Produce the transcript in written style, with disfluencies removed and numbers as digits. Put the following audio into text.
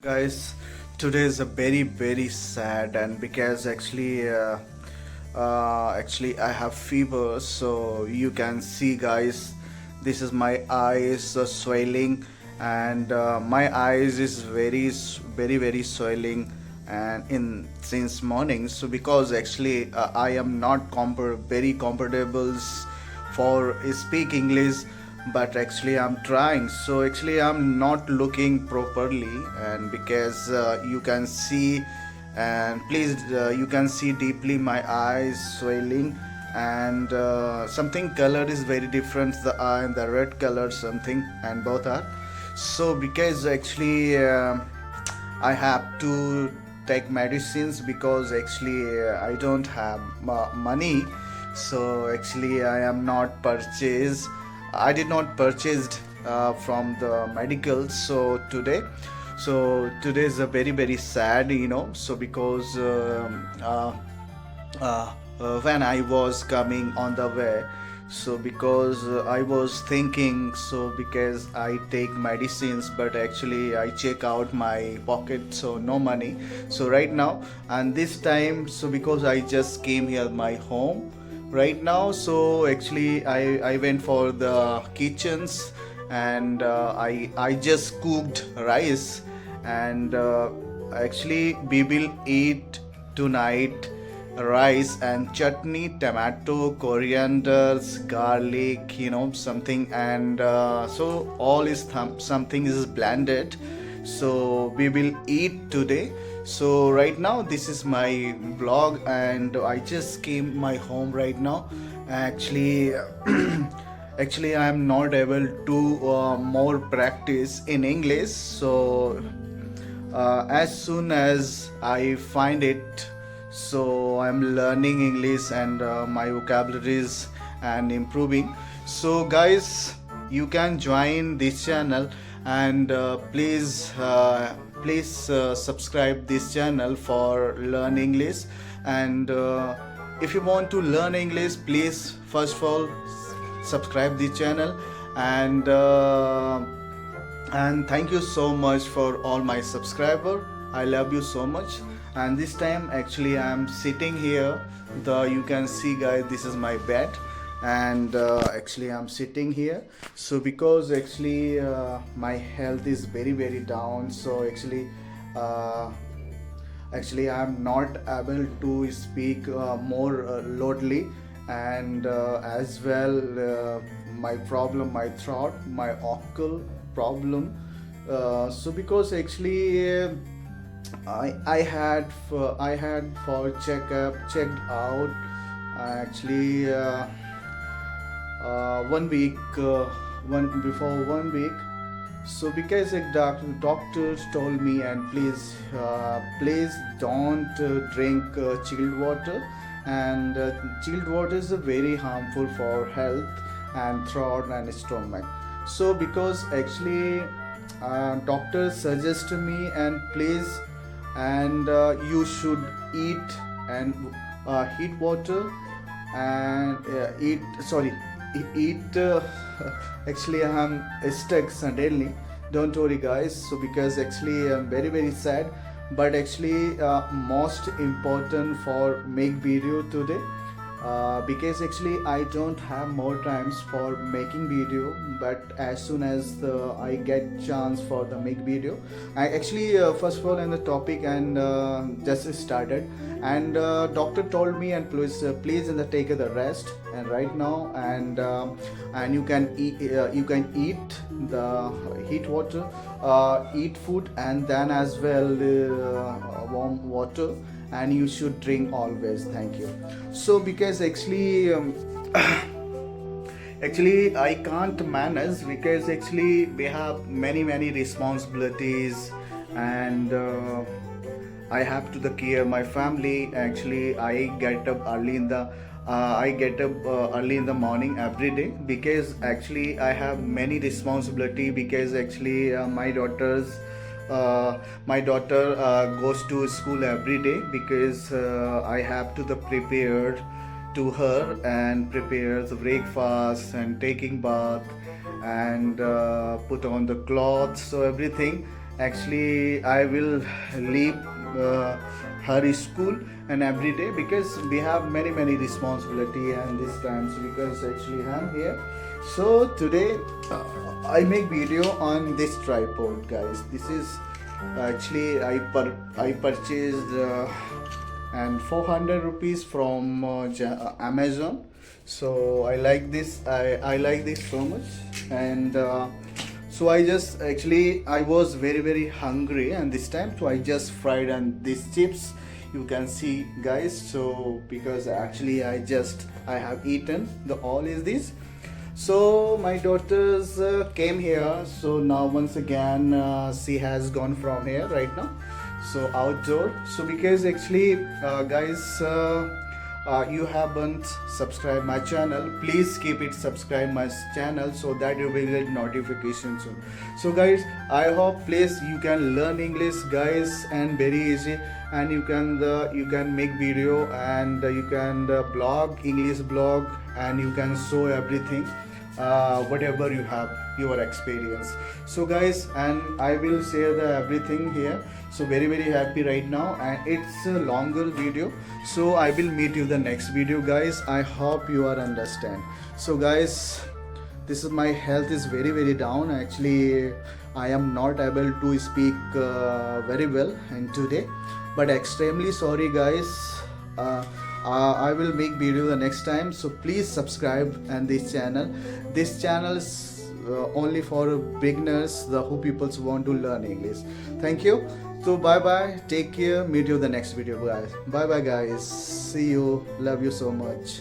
Guys, today is a very sad and because actually I have fever, so you can see guys, this is my eyes swelling, and my eyes is very swelling and in since morning. So because I am not very comfortable for speak English, but actually I'm trying. So actually I'm not looking properly, and because you can see, and please you can see deeply my eyes swelling, and something color is very different, the eye and the red color something, and both are. So because I have to take medicines because I don't have money. So actually I am not purchased. I did not purchased from the medical. So today is a very sad, So because when I was coming on the way, so because I was thinking, so because I take medicines, but actually I check out my pocket, so no money. So right now, and this time, so because I just came here my home right now, so actually I went for the kitchens, and I just cooked rice, and actually we will eat tonight rice and chutney, tomato, corianders, garlic, something, and so all is something is blended. So we will eat today. So right now this is my vlog, and I just came my home right now. Actually, actually I am not able to more practice in English. So as soon as I find it, so I'm learning English, and my vocabularies and improving. So guys, you can join this channel, and please subscribe this channel for learn English. And if you want to learn English, please first of all subscribe the channel, and thank you so much for all my subscriber. I love you so much. And this time actually I'm sitting here, the you can see guys, this is my bed, and actually I'm sitting here. So because my health is very down, so uh, actually I'm not able to speak more loudly, and as well my throat, my vocal problem. So because I had for checkup checked out actually 1 week, one before 1 week. So because doctors told me, and please don't drink chilled water, and chilled water is very harmful for health and throat and stomach. So because doctors suggest me, and please, and you should eat and heat water, and eat actually I'm stuck suddenly, don't worry guys. So because I'm very sad, but most important for make video today, because I don't have more times for making video, but as soon as I get chance for the make video, I first of all in the topic, and just started, and doctor told me, and please in the take the rest, and right now, and you can eat the heat water, eat food, and then as well warm water, and you should drink always. Thank you. So because I can't manage, because we have many responsibilities, and I have to the care my family. I get up early in the early in the morning every day, because I have many responsibility, because my daughter goes to school every day, because I have to the prepare to her, and prepare the breakfast and taking bath, and put on the clothes, so everything. Actually, I will leave her school and every day because we have many responsibility and this times because actually I'm here. So today I make video on this tripod, guys. This is actually I purchased and 400 rupees from Amazon. So I like this. I like this so much and. So I just actually I was very hungry and this time so I just fried and these chips you can see, guys. So because actually I have eaten the all is this. So my daughters came here. So now once again she has gone from here right now. So outdoor. So because actually guys. You haven't subscribed my channel, please keep it subscribe my channel so that you will get notification soon. So guys, I hope please you can learn English, guys, and very easy, and you can make video and you can blog English blog and you can show everything whatever you have your experience. So guys, and I will share the everything here. So very happy right now and it's a longer video. So I will meet you the next video, guys. I hope you are understand. So guys, this is my health is very down. Actually I am not able to speak very well and today, but extremely sorry, guys. I will make video the next time. So please subscribe and this channel. This channel is only for beginners, the who people want to learn English. Thank you. So bye, take care, meet you the next video, guys. Bye guys, see you, love you so much.